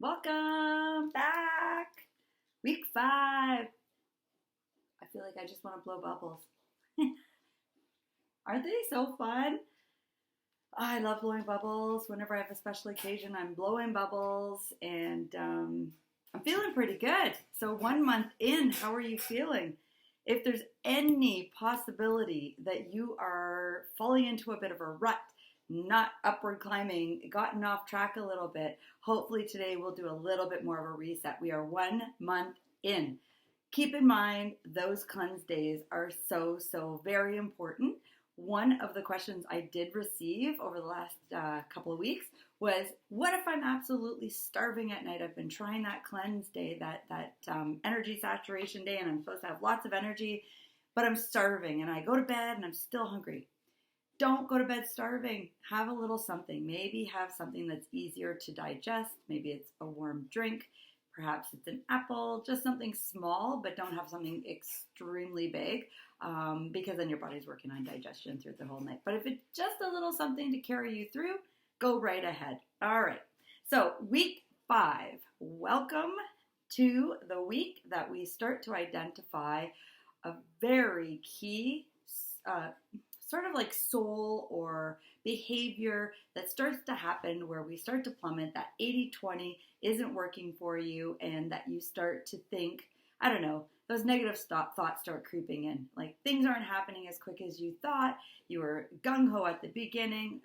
Welcome back. Week 5. I feel like I just want to blow bubbles. Aren't they so fun? I love blowing bubbles. Whenever I have a special occasion, I'm blowing bubbles and I'm feeling pretty good. So 1 month in, how are you feeling? If there's any possibility that you are falling into a bit of a rut, not upward climbing, gotten off track a little bit, hopefully today we'll do a little bit more of a reset. We are 1 month in. Keep in mind, those cleanse days are so very important. One of the questions I did receive over the last couple of weeks was, what if I'm absolutely starving at night? I've been trying that cleanse day, that energy saturation day, and I'm supposed to have lots of energy, but I'm starving, and I go to bed and I'm still hungry. Don't go to bed starving. Have a little something. Maybe have something that's easier to digest. Maybe it's a warm drink. Perhaps it's an apple. Just something small, but don't have something extremely big because then your body's working on digestion through the whole night. But if it's just a little something to carry you through, go right ahead. All right. So week 5. Welcome to the week that we start to identify a very key sort of like soul or behavior that starts to happen where we start to plummet, that 80-20 isn't working for you, and that you start to think, I don't know, those negative thoughts start creeping in. Like things aren't happening as quick as you thought. You were gung-ho at the beginning,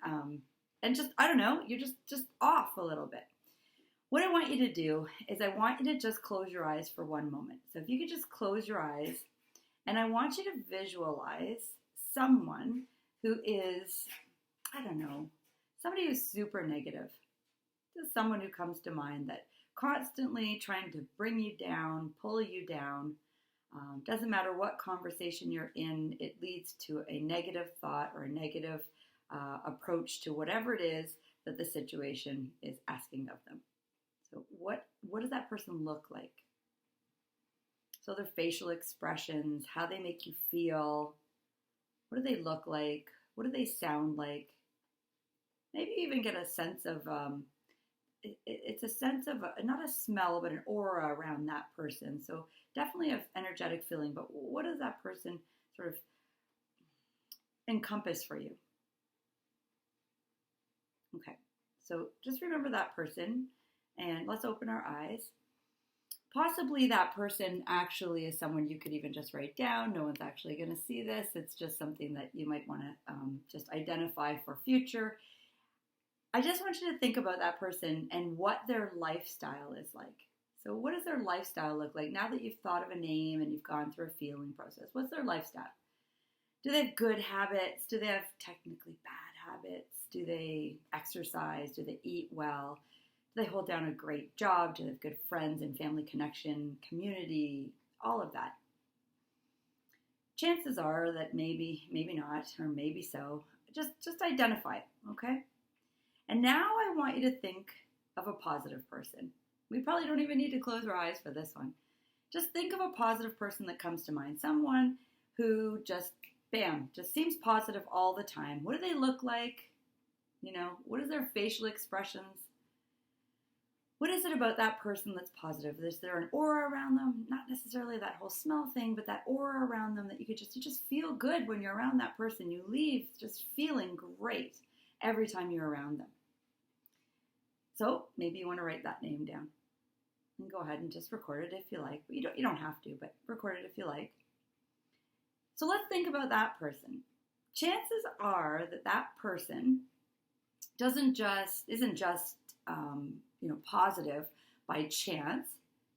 and just, I don't know, you're just off a little bit. What I want you to do is I want you to just close your eyes for one moment. So if you could just close your eyes, and I want you to visualize someone who is, I don't know, somebody who's super negative. Just someone who comes to mind that constantly trying to bring you down, pull you down. Doesn't matter what conversation you're in, it leads to a negative thought or a negative approach to whatever it is that the situation is asking of them. So what does that person look like? So their facial expressions, how they make you feel. What do they look like? What do they sound like? Maybe even get a sense of, it's a sense of, not a smell, but an aura around that person. So definitely an energetic feeling, but what does that person sort of encompass for you? Okay, so just remember that person, and let's open our eyes. Possibly that person actually is someone you could even just write down. No one's actually going to see this. It's just something that you might want to just identify for future. I just want you to think about that person and what their lifestyle is like. So what does their lifestyle look like? Now that you've thought of a name and you've gone through a feeling process, what's their lifestyle? Do they have good habits? Do they have technically bad habits? Do they exercise? Do they eat well? Do they hold down a great job? Do they have good friends and family connection, community, all of that? Chances are that maybe not, or maybe so. Just identify it, okay? And now I want you to think of a positive person. We probably don't even need to close our eyes for this one. Just think of a positive person that comes to mind. Someone who just, bam, just seems positive all the time. What do they look like? You know, what is their facial expressions? What is it about that person that's positive? Is there an aura around them? Not necessarily that whole smell thing, but that aura around them that you just feel good when you're around that person. You leave just feeling great every time you're around them. So maybe you want to write that name down. And go ahead and just record it if you like. But you don't have to, but record it if you like. So let's think about that person. Chances are that person isn't just positive by chance.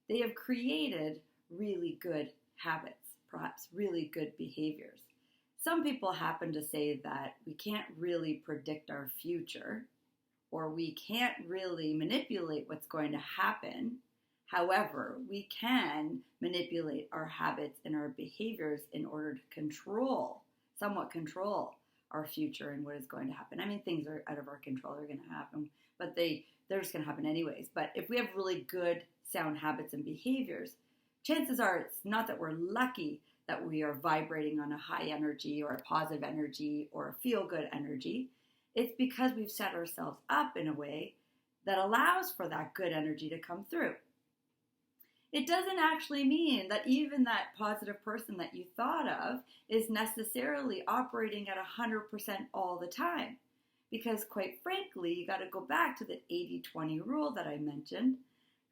They have created really good habits, perhaps really good behaviors. Some people happen to say that we can't really predict our future, or we can't really manipulate what's going to happen. However, we can manipulate our habits and our behaviors in order to somewhat control our future and what is going to happen. I mean, things are out of our control, are going to happen, but they're just going to happen anyways. But if we have really good, sound habits and behaviors, chances are it's not that we're lucky that we are vibrating on a high energy or a positive energy or a feel-good energy. It's because we've set ourselves up in a way that allows for that good energy to come through. It doesn't actually mean that even that positive person that you thought of is necessarily operating at 100% all the time. Because quite frankly, you got to go back to the 80-20 rule that I mentioned.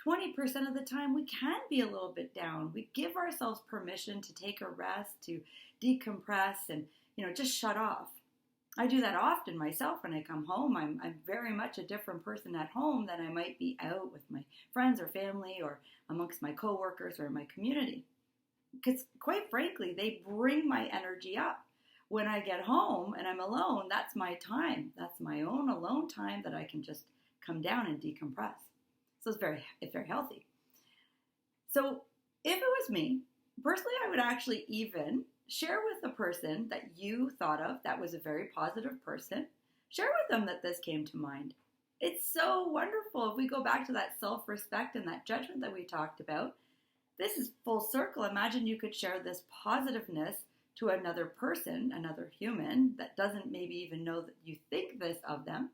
20% of the time we can be a little bit down. We give ourselves permission to take a rest, to decompress, and just shut off. I do that often myself when I come home. I'm very much a different person at home than I might be out with my friends or family or amongst my coworkers or my community. Because quite frankly, they bring my energy up. When I get home and I'm alone, that's my time. That's my own alone time that I can just come down and decompress. So it's very healthy. So if it was me, personally, I would actually even share with the person that you thought of that was a very positive person. Share with them that this came to mind. It's so wonderful if we go back to that self-respect and that judgment that we talked about. This is full circle. Imagine you could share this positiveness to another person, another human that doesn't maybe even know that you think this of them.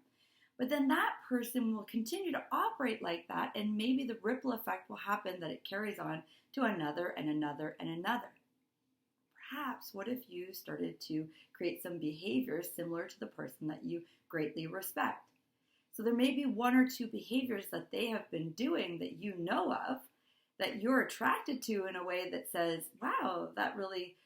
But then that person will continue to operate like that, and maybe the ripple effect will happen that it carries on to another and another and another. Perhaps, what if you started to create some behaviors similar to the person that you greatly respect? So there may be one or two behaviors that they have been doing that you know of, that you're attracted to in a way that says, wow, that really,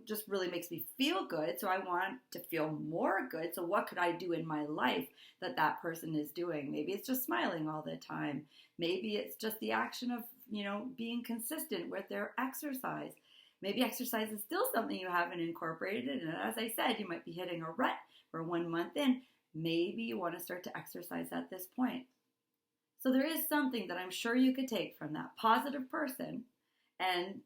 just really makes me feel good. So I want to feel more good. So what could I do in my life that person is doing? Maybe it's just smiling all the time. Maybe it's just the action of, being consistent with their exercise. Maybe exercise is still something you haven't incorporated. And as I said, you might be hitting a rut for 1 month in. Maybe you want to start to exercise at this point. So there is something that I'm sure you could take from that positive person and,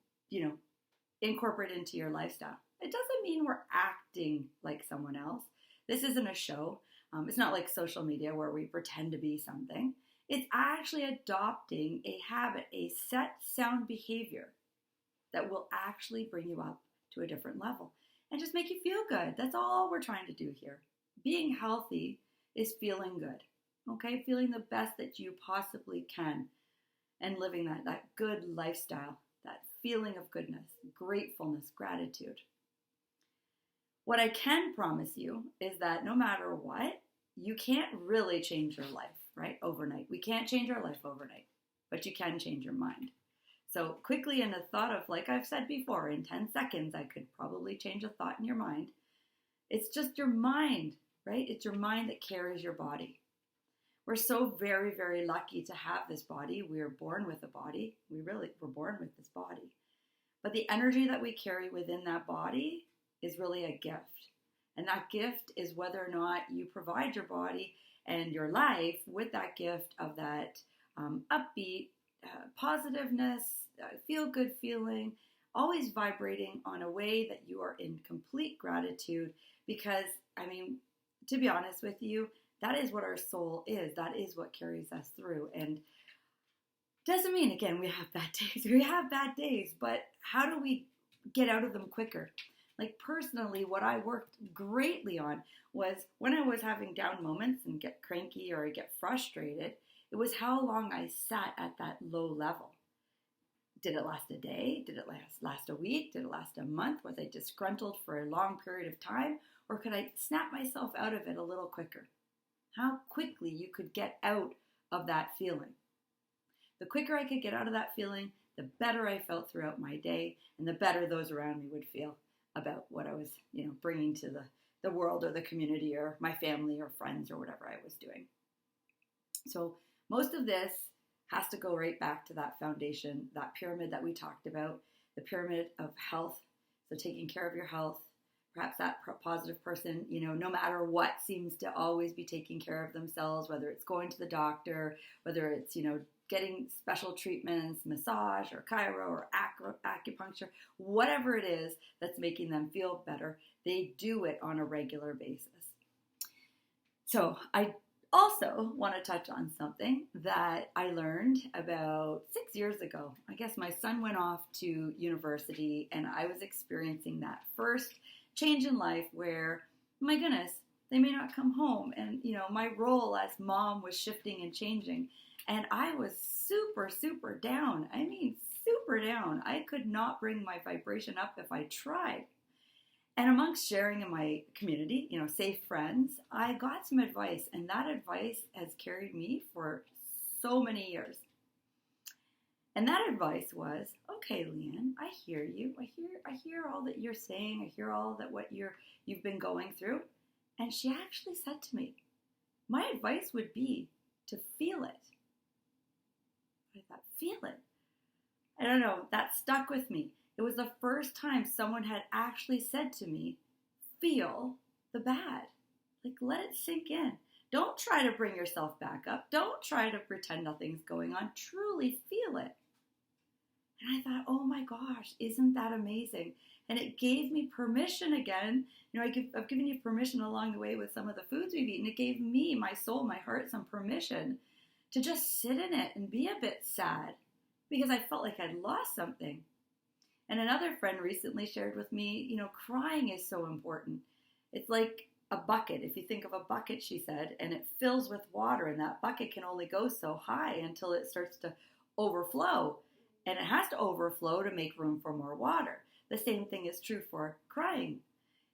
incorporate into your lifestyle. It doesn't mean we're acting like someone else. This isn't a show. It's not like social media where we pretend to be something. It's actually adopting a habit, a set sound behavior that will actually bring you up to a different level and just make you feel good. That's all we're trying to do here. Being healthy is feeling good, okay? Feeling the best that you possibly can and living that good lifestyle, that feeling of goodness, gratefulness, gratitude. What I can promise you is that no matter what, you can't really change your life, right? Overnight. We can't change our life overnight, but you can change your mind. So quickly, in a thought of, like I've said before, in 10 seconds, I could probably change a thought in your mind. It's just your mind, right? It's your mind that carries your body. We're so very, very lucky to have this body. We are born with a body. We're born with this body. But the energy that we carry within that body is really a gift. And that gift is whether or not you provide your body and your life with that gift of that upbeat, positiveness, feel-good feeling, always vibrating on a way that you are in complete gratitude because, to be honest with you, that is what our soul is. That is what carries us through. And doesn't mean, again, we have bad days. We have bad days, but how do we get out of them quicker? Like personally, what I worked greatly on was when I was having down moments and get cranky or get frustrated, it was how long I sat at that low level. Did it last a day? Did it last a week? Did it last a month? Was I disgruntled for a long period of time? Or could I snap myself out of it a little quicker? How quickly you could get out of that feeling. The quicker I could get out of that feeling, the better I felt throughout my day, and the better those around me would feel about what I was, bringing to the world or the community or my family or friends or whatever I was doing. So most of this has to go right back to that foundation, that pyramid that we talked about, the pyramid of health. So taking care of your health, perhaps that positive person, no matter what, seems to always be taking care of themselves, whether it's going to the doctor, whether it's, getting special treatments, massage or chiro or acupuncture, whatever it is that's making them feel better, they do it on a regular basis. So I also want to touch on something that I learned about 6 years ago. I guess my son went off to university and I was experiencing that first change in life where, my goodness, They may not come home. And, my role as mom was shifting and changing. And I was super, super down. I mean, super down. I could not bring my vibration up if I tried. And amongst sharing in my community, safe friends, I got some advice. And that advice has carried me for so many years. And that advice was, okay, Leanne, I hear you. I hear all that you're saying. I hear all that what you've been going through. And she actually said to me, my advice would be to feel it. I thought, feel it. I don't know, that stuck with me. It was the first time someone had actually said to me, feel the bad. Like, let it sink in. Don't try to bring yourself back up. Don't try to pretend nothing's going on. Truly feel it. And I thought, oh my gosh, isn't that amazing? And it gave me permission again. I've given you permission along the way with some of the foods we've eaten. It gave me, my soul, my heart, some permission to just sit in it and be a bit sad because I felt like I'd lost something. And another friend recently shared with me, crying is so important. It's like a bucket. If you think of a bucket, she said, and it fills with water, and that bucket can only go so high until it starts to overflow. And it has to overflow to make room for more water. The same thing is true for crying.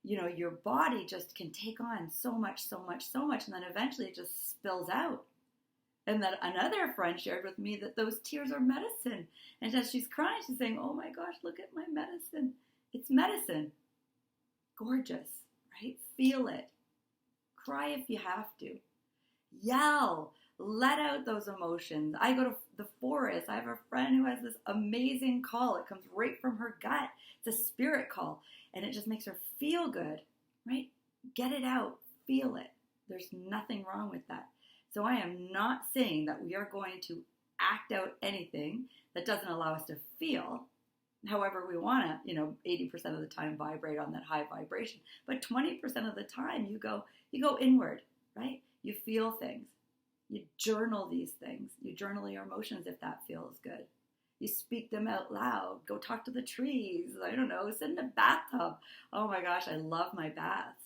Your body just can take on so much, and then eventually it just spills out. And then another friend shared with me that those tears are medicine. And as she's crying, she's saying, oh my gosh, look at my medicine. It's medicine. Gorgeous, right? Feel it. Cry if you have to. Yell. Let out those emotions. I go to the forest. I have a friend who has this amazing call. It comes right from her gut. It's a spirit call. And it just makes her feel good, right? Get it out. Feel it. There's nothing wrong with that. So I am not saying that we are going to act out anything that doesn't allow us to feel. However, we want to, 80% of the time vibrate on that high vibration. But 20% of the time you go inward, right? You feel things. You journal these things. You journal your emotions if that feels good. You speak them out loud. Go talk to the trees. I don't know, sit in a bathtub. Oh my gosh, I love my baths.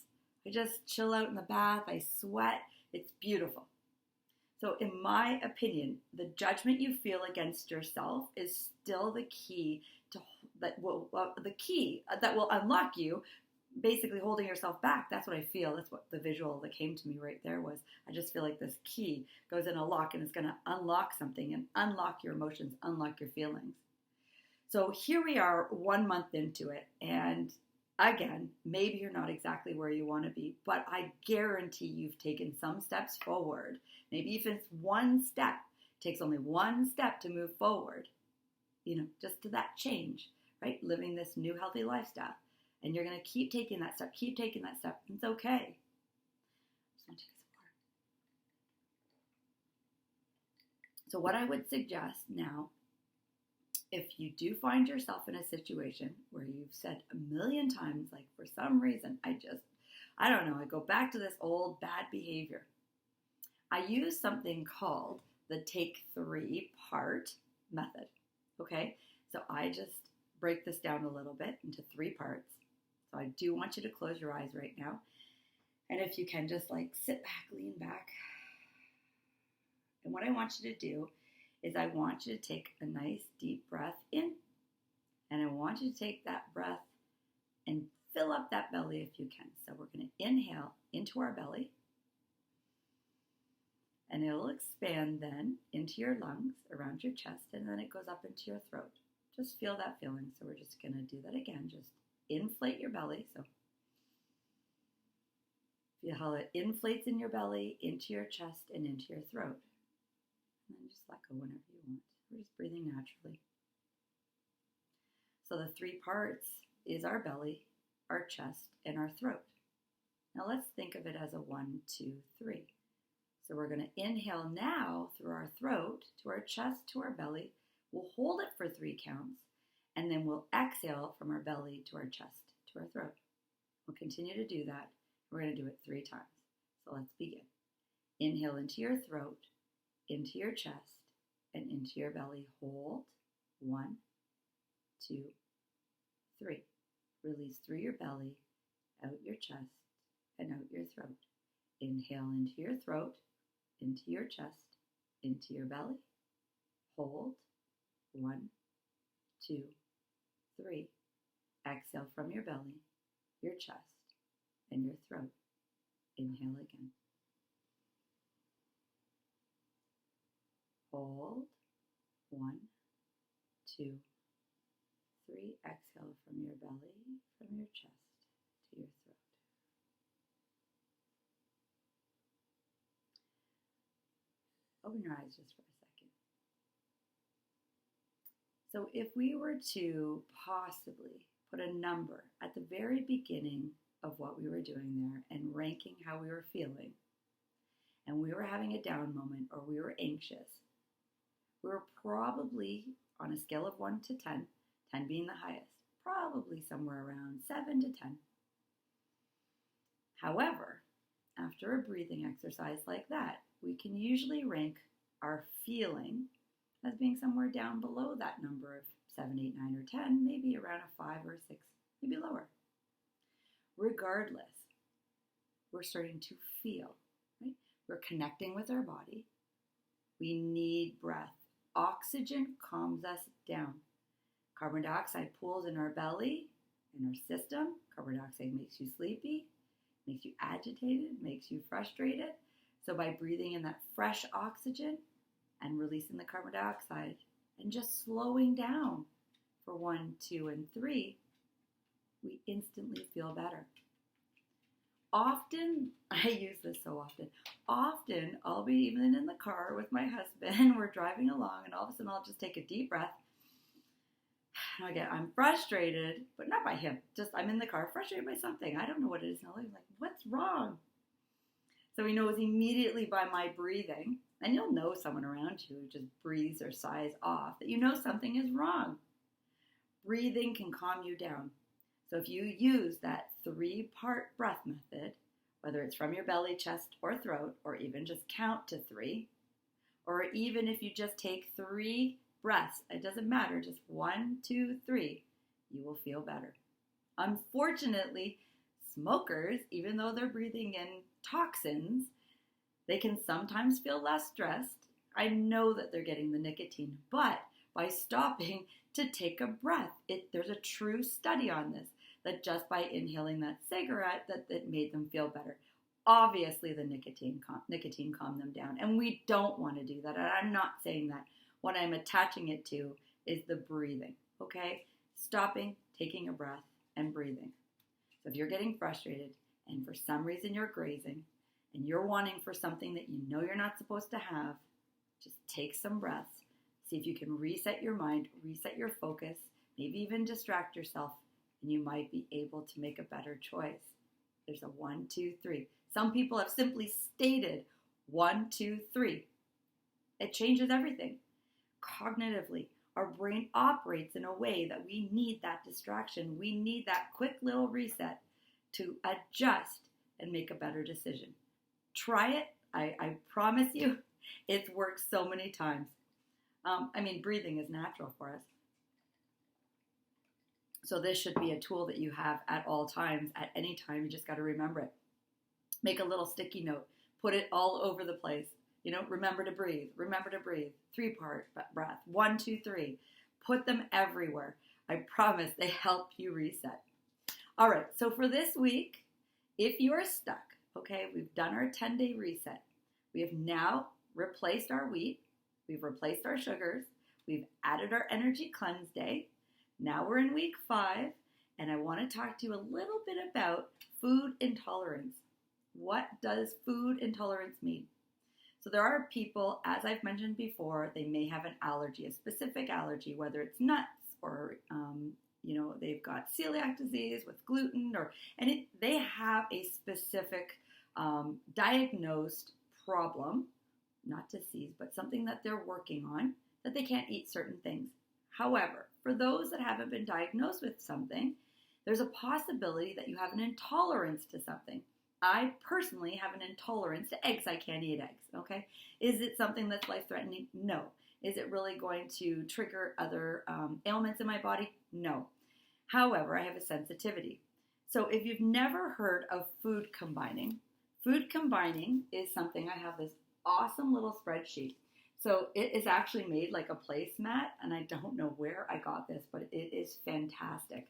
I just chill out in the bath. I sweat. It's beautiful. So in my opinion, the judgment you feel against yourself is still the key that will unlock you. Basically holding yourself back. That's what I feel. That's what the visual that came to me right there was. I just feel like this key goes in a lock and it's going to unlock something and unlock your emotions, unlock your feelings. So here we are 1 month into it. And again, maybe you're not exactly where you want to be, but I guarantee you've taken some steps forward. Maybe if it's one step, it takes only one step to move forward, just to that change, right? Living this new healthy lifestyle. And you're going to keep taking that step, It's okay. Just want to take some water. So what I would suggest now, if you do find yourself in a situation where you've said a million times, like for some reason, I don't know, I go back to this old bad behavior. I use something called the Take 3 part method. Okay. So I just break this down a little bit into 3 parts. So I do want you to close your eyes right now. And if you can, just sit back, lean back. And what I want you to do is I want you to take a nice deep breath in. And I want you to take that breath and fill up that belly if you can. So we're going to inhale into our belly. And it'll expand then into your lungs, around your chest, and then it goes up into your throat. Just feel that feeling. So we're just going to do that again. Just inflate your belly. So feel how it inflates in your belly, into your chest, and into your throat. And then just let go whenever you want. We're just breathing naturally. So the 3 parts is our belly, our chest, and our throat. Now let's think of it as a 1, 2, 3. So we're going to inhale now through our throat, to our chest, to our belly. We'll hold it for 3 counts. And then we'll exhale from our belly to our chest, to our throat. We'll continue to do that. We're going to do it 3 times. So let's begin. Inhale into your throat, into your chest, and into your belly. Hold. 1, 2, 3. Release through your belly, out your chest, and out your throat. Inhale into your throat, into your chest, into your belly. Hold. 1, 2, 3. Exhale from your belly, your chest, and your throat. Inhale again. Hold. 1, 2, 3. Exhale from your belly, from your chest to your throat. Open your eyes just for a second. So if we were to possibly put a number at the very beginning of what we were doing there and ranking how we were feeling, and we were having a down moment or we were anxious, we were probably on a scale of 1 to 10, 10 being the highest, probably somewhere around 7 to 10. However, after a breathing exercise like that, we can usually rank our feeling as being somewhere down below that number of 7, 8, 9, or 10, maybe around a 5 or a 6, maybe lower. Regardless, we're starting to feel, right? We're connecting with our body. We need breath. Oxygen calms us down. Carbon dioxide pools in our belly, in our system. Carbon dioxide makes you sleepy, makes you agitated, makes you frustrated. So by breathing in that fresh oxygen and releasing the carbon dioxide and just slowing down for 1, 2, and 3, we instantly feel better. Often, I use this so often I'll be even in the car with my husband, we're driving along, and all of a sudden I'll just take a deep breath. I'm frustrated, but not by him, just I'm in the car frustrated by something. I don't know what it is. And I'm like, what's wrong? So he knows immediately by my breathing, and you'll know someone around you who just breathes or sighs off, that you know something is wrong. Breathing can calm you down. So if you use that 3-part breath method, whether it's from your belly, chest, or throat, or even just count to 3, or even if you just take 3 breaths, it doesn't matter, just 1, 2, 3, you will feel better. Unfortunately, smokers, even though they're breathing in toxins, they can sometimes feel less stressed. I know that they're getting the nicotine, but by stopping to take a breath, there's a true study on this, that just by inhaling that cigarette, that it made them feel better. Obviously, the nicotine calmed them down, and we don't want to do that. And I'm not saying that. What I'm attaching it to is the breathing, okay? Stopping, taking a breath, and breathing. So if you're getting frustrated, and for some reason you're grazing, and you're wanting for something that you know you're not supposed to have, just take some breaths. See if you can reset your mind, reset your focus, maybe even distract yourself, and you might be able to make a better choice. There's a 1, 2, 3. Some people have simply stated 1, 2, 3. It changes everything. Cognitively, our brain operates in a way that we need that distraction. We need that quick little reset to adjust and make a better decision. Try it. I promise you, it's worked so many times. Breathing is natural for us. So this should be a tool that you have at all times, at any time. You just got to remember it. Make a little sticky note. Put it all over the place. Remember to breathe. Remember to breathe. 3-part breath. 1, 2, 3. Put them everywhere. I promise they help you reset. All right, so for this week, if you are stuck, okay, we've done our 10-day reset. We have now replaced our wheat. We've replaced our sugars. We've added our energy cleanse day. Now we're in week 5, and I want to talk to you a little bit about food intolerance. What does food intolerance mean? So there are people, as I've mentioned before, they may have an allergy, a specific allergy, whether it's nuts or, they've got celiac disease with gluten, they have a specific diagnosed problem, not disease, but something that they're working on, that they can't eat certain things. However, for those that haven't been diagnosed with something, there's a possibility that you have an intolerance to something. I personally have an intolerance to eggs. I can't eat eggs, okay? Is it something that's life-threatening? No. Is it really going to trigger other ailments in my body? No. However, I have a sensitivity. So if you've never heard of food combining Food combining is something, I have this awesome little spreadsheet. So it is actually made like a placemat, and I don't know where I got this, but it is fantastic.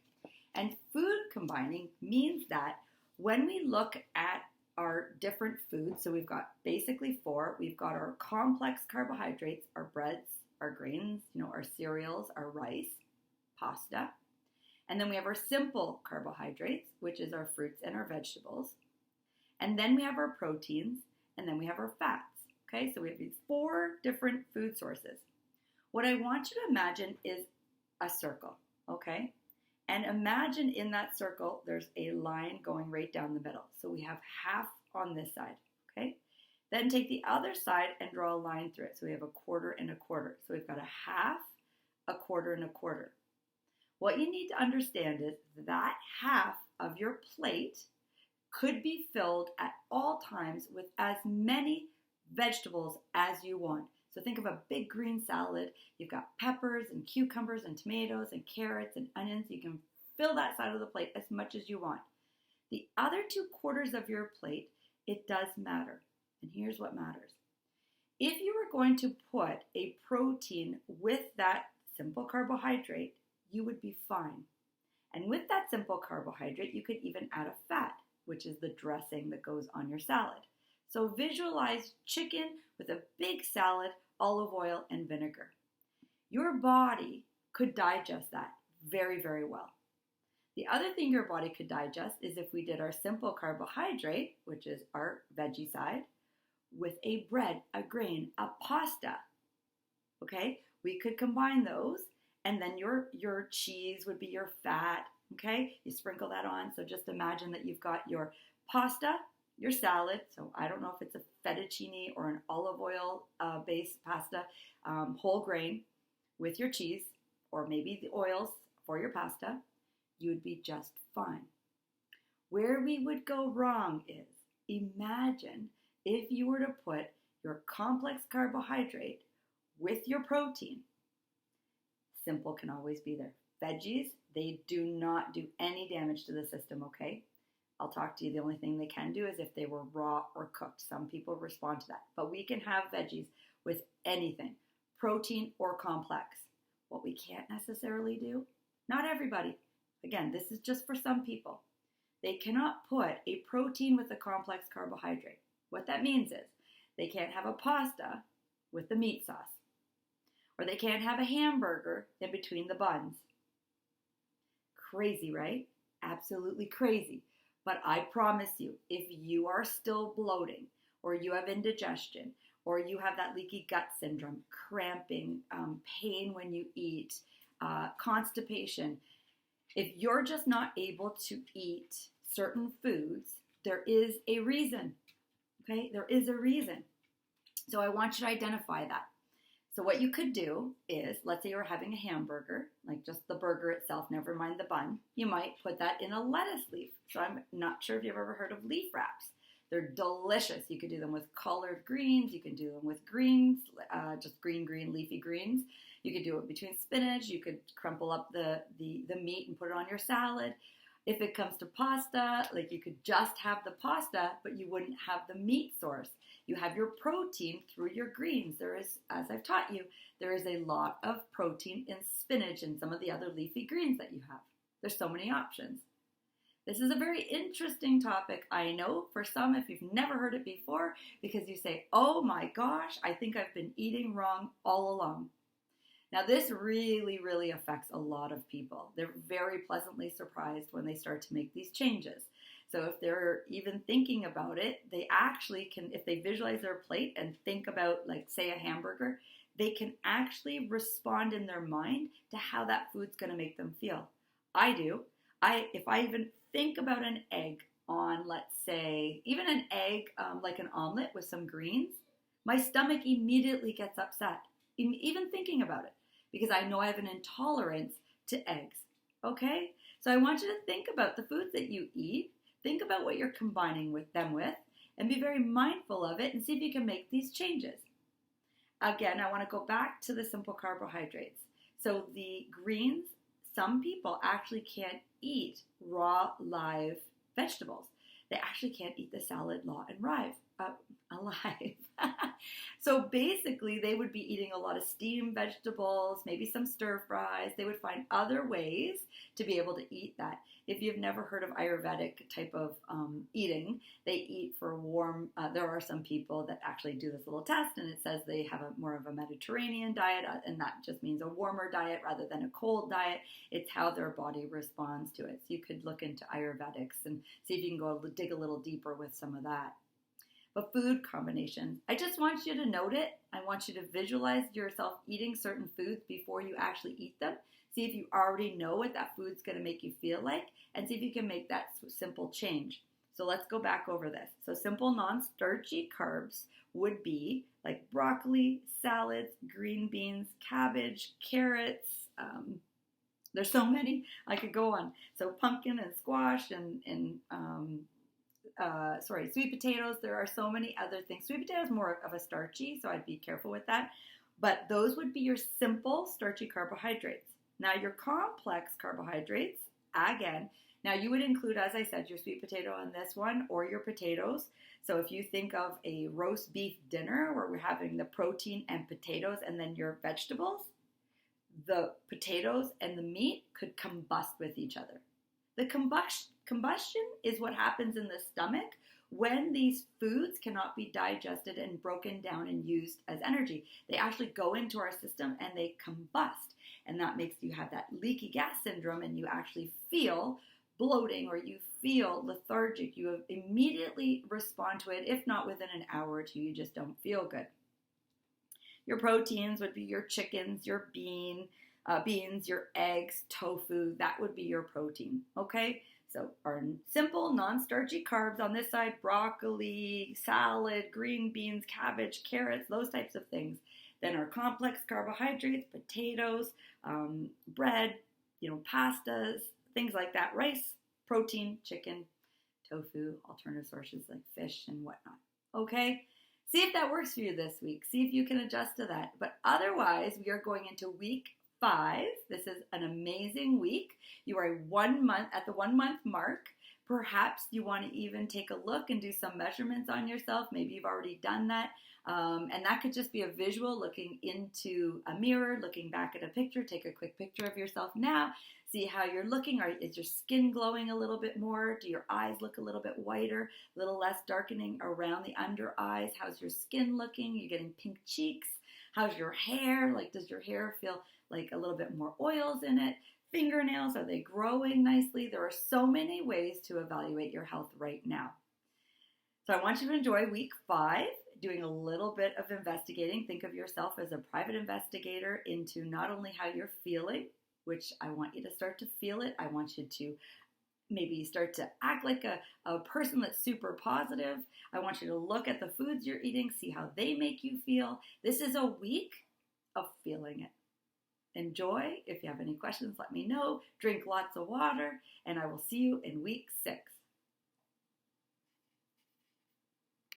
And food combining means that when we look at our different foods, so we've got basically four. We've got our complex carbohydrates, our breads, our grains, our cereals, our rice, pasta. And then we have our simple carbohydrates, which is our fruits and our vegetables. And then we have our proteins, and then we have our fats. Okay, so we have these four different food sources. What I want you to imagine is a circle, okay? And imagine in that circle, there's a line going right down the middle. So we have half on this side, okay? Then take the other side and draw a line through it. So we have a quarter and a quarter. So we've got a half, a quarter, and a quarter. What you need to understand is that half of your plate could be filled at all times with as many vegetables as you want. So think of a big green salad. You've got peppers and cucumbers and tomatoes and carrots and onions. You can fill that side of the plate as much as you want. The other 2/4 of your plate, it does matter. And here's what matters. If you were going to put a protein with that simple carbohydrate, you would be fine. And with that simple carbohydrate, you could even add a fat, which is the dressing that goes on your salad. So visualize chicken with a big salad, olive oil, and vinegar. Your body could digest that very, very well. The other thing your body could digest is if we did our simple carbohydrate, which is our veggie side, with a bread, a grain, a pasta. Okay? We could combine those, and then your cheese would be your fat. Okay? You sprinkle that on. So just imagine that you've got your pasta, your salad, so I don't know if it's a fettuccine or an olive oil based pasta, whole grain with your cheese, or maybe the oils for your pasta, you would be just fine. Where we would go wrong is, imagine if you were to put your complex carbohydrate with your protein. Simple can always be there. Veggies, they do not do any damage to the system, okay? I'll talk to you. The only thing they can do is if they were raw or cooked. Some people respond to that. But we can have veggies with anything, protein or complex. What we can't necessarily do, not everybody. Again, this is just for some people. They cannot put a protein with a complex carbohydrate. What that means is they can't have a pasta with the meat sauce. Or they can't have a hamburger in between the buns. Crazy, right? Absolutely crazy. But I promise you, if you are still bloating, or you have indigestion, or you have that leaky gut syndrome, cramping, pain when you eat, constipation, if you're just not able to eat certain foods, there is a reason, okay? There is a reason. So I want you to identify that. So what you could do is, let's say you're having a hamburger, like just the burger itself, never mind the bun. You might put that in a lettuce leaf. So I'm not sure if you've ever heard of leaf wraps. They're delicious. You could do them with collard greens. You can do them with greens, just green, leafy greens. You could do it between spinach. You could crumple up the meat and put it on your salad. If it comes to pasta, like you could just have the pasta, but you wouldn't have the meat source. You have your protein through your greens. There is, as I've taught you, there is a lot of protein in spinach and some of the other leafy greens that you have. There's so many options. This is a very interesting topic, I know, for some, if you've never heard it before, because you say, oh my gosh, I think I've been eating wrong all along. Now, this really, really affects a lot of people. They're very pleasantly surprised when they start to make these changes. So if they're even thinking about it, they actually can, if they visualize their plate and think about, like, say, a hamburger, they can actually respond in their mind to how that food's going to make them feel. I do. If I even think about an egg on, let's say, even an egg, like an omelet with some greens, my stomach immediately gets upset, even thinking about it, because I know I have an intolerance to eggs, okay? So I want you to think about the foods that you eat, think about what you're combining them with, and be very mindful of it and see if you can make these changes. Again, I want to go back to the simple carbohydrates. So the greens, some people actually can't eat raw, live vegetables. they actually can't eat the salad alive. So basically, they would be eating a lot of steamed vegetables, maybe some stir fries. They would find other ways to be able to eat that. If you've never heard of Ayurvedic type of eating, they eat for warm. There are some people that actually do this little test, and it says they have more of a Mediterranean diet, and that just means a warmer diet rather than a cold diet. It's how their body responds to it. So you could look into Ayurvedics and see if you can go dig a little deeper with some of that. But food combinations, I just want you to note it. I want you to visualize yourself eating certain foods before you actually eat them. See if you already know what that food's going to make you feel like, and see if you can make that simple change. So let's go back over this. So simple non-starchy carbs would be like broccoli, salads, green beans, cabbage, carrots. There's so many. I could go on. So pumpkin and squash and sweet potatoes. There are so many other things. Sweet potatoes more of a starchy, so I'd be careful with that. But those would be your simple starchy carbohydrates. Now your complex carbohydrates, again, now you would include, as I said, your sweet potato on this one or your potatoes. So if you think of a roast beef dinner where we're having the protein and potatoes and then your vegetables, the potatoes and the meat could combust with each other. The combustion is what happens in the stomach when these foods cannot be digested and broken down and used as energy. They actually go into our system and they combust. And that makes you have that leaky gas syndrome, and you actually feel bloating or you feel lethargic. You immediately respond to it. If not within an hour or two, you just don't feel good. Your proteins would be your chickens, your beans, your eggs, tofu. That would be your protein, okay? So our simple non-starchy carbs on this side, broccoli, salad, green beans, cabbage, carrots, those types of things. Then our complex carbohydrates, potatoes, bread, pastas, things like that, rice, protein, chicken, tofu, alternative sources like fish and whatnot, okay? See if that works for you this week. See if you can adjust to that. But otherwise, we are going into week 5. This is an amazing week. You are at the 1 month mark. Perhaps you want to even take a look and do some measurements on yourself. Maybe you've already done that. And that could just be a visual, looking into a mirror, looking back at a picture. Take a quick picture of yourself now. See how you're looking. Is your skin glowing a little bit more? Do your eyes look a little bit whiter, a little less darkening around the under eyes? How's your skin looking? You're getting pink cheeks. How's your hair? Does your hair feel like a little bit more oils in it? Fingernails, are they growing nicely? There are so many ways to evaluate your health right now. So I want you to enjoy week 5, doing a little bit of investigating. Think of yourself as a private investigator into not only how you're feeling, which I want you to start to feel it. I want you to maybe start to act like a person that's super positive. I want you to look at the foods you're eating, see how they make you feel. This is a week of feeling it. Enjoy. If you have any questions, let me know. Drink lots of water, and I will see you in week 6.